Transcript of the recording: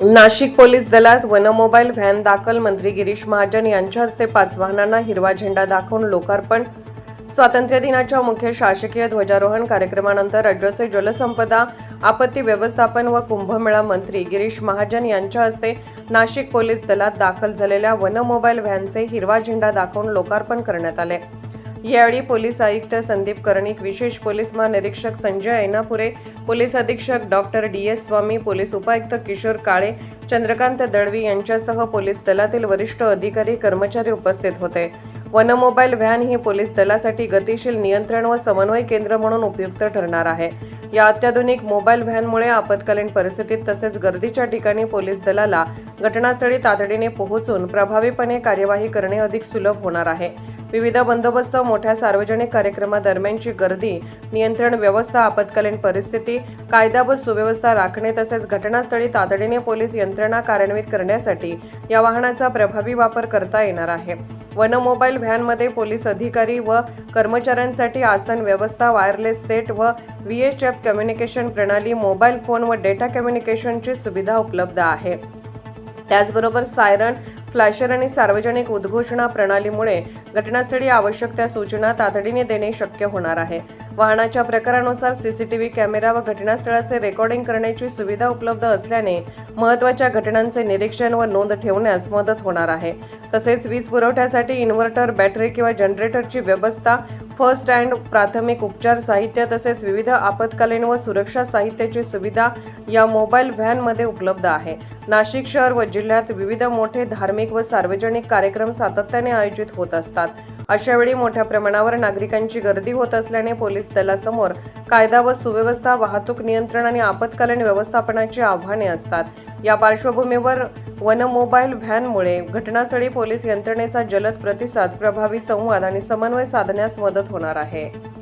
Nashik police दलात वनमोबाईल van दाखल. मंत्री गिरीश महाजन यांच्या हस्ते 5 वाहनांना हिरवा झेंडा दाखवून लोकार्पण. स्वातंत्र्य दिनाच्या मुख्य शासकीय ध्वजारोहण कार्यक्रमानंतर राज्याचे जलसंपदा, आपत्ती व्यवस्थापन व कुंभमेळा मंत्री गिरीश महाजन यांच्या हस्ते नाशिक पोलीस दलात दाखल झालेल्या वनमोबाईल व्हॅनचे हिरवा झेंडा दाखवून लोकार्पण करण्यात आले. यावेळी पोलीस आयुक्त संदीप कर्णिक, विशेष पोलीस महानिरीक्षक संजय ऐनापुरे, पोलीस अधीक्षक डॉक्टर डी.एस. स्वामी, पोलीस उपायुक्त किशोर काळे, चंद्रकांत दळवी यांच्यासह पोलीस दलातील वरिष्ठ अधिकारी, कर्मचारी उपस्थित होते. वनमोबाईल व्हॅन ही पोलीस दलासाठी गतिशील नियंत्रण व समन्वय केंद्र म्हणून उपयुक्त ठरणार आहे. या अत्याधुनिक मोबाईल व्हॅनमुळे आपत्कालीन परिस्थितीत तसेच गर्दीच्या ठिकाणी पोलीस दलाला घटनास्थळी तातडीने पोहोचून प्रभावीपणे कार्यवाही करणे अधिक सुलभ होणार आहे. विविध बंदोबस्त, मोठ्या सार्वजनिक कार्यक्रमादरम्यानची गर्दी नियंत्रण व्यवस्था, आपत्कालीन परिस्थिती, कायदा व सुव्यवस्था राखणे तसेच घटनास्थळी तातडीने पोलीस यंत्रणा कार्यान्वित करण्यासाठी या वाहनाचा प्रभावी वापर करता येणार आहे. वनमोबाईल व्हॅनमध्ये पोलीस अधिकारी व कर्मचाऱ्यांसाठी आसन व्यवस्था, वायरलेस सेट व VHF कम्युनिकेशन प्रणाली, मोबाईल फोन व डेटा कम्युनिकेशनची सुविधा उपलब्ध आहे. त्याचबरोबर सायरन, फ्लॅशर आणि सार्वजनिक उद्घोषणा प्रणालीमुळे घटनास्थळी आवश्यक त्या सूचना तातडीने देणे शक्य होणार आहे. वाहनाच्या प्रकारानुसार CCTV कॅमेरा व घटनास्थळाचे रेकॉर्डिंग करण्याची सुविधा उपलब्ध असल्याने महत्त्वाच्या घटनांचे निरीक्षण व नोंद ठेवण्यास मदत होणार आहे. तसेच वीज पुरवठ्यासाठी इन्व्हर्टर, बॅटरी किंवा जनरेटरची व्यवस्था, फर्स्ट एड, प्राथमिक उपचार साहित्य तसेच विविध आपत्कालीन व सुरक्षा साहित्याची सुविधा या मोबाईल व्हॅनमध्ये उपलब्ध आहे. नाशिक शहर व जिल्ह्यात विविध मोठे धार्मिक व सार्वजनिक कार्यक्रम सातत्याने आयोजित होत असतात. अशावेळी मोठ्या प्रमाणावर नागरिकांची गर्दी होत असल्याने पोलीस दलासमोर कायदा व सुव्यवस्था, वाहतूक नियंत्रण आणि आपत्कालीन व्यवस्थापनाची आव्हाने असतात. या पार्श्वभूमीवर वनमोबाईल व्हॅनमुळे घटनास्थळी पोलीस यंत्रणेचा जलद प्रतिसाद, प्रभावी संवाद आणि समन्वय साधण्यास मदत होणार आहे.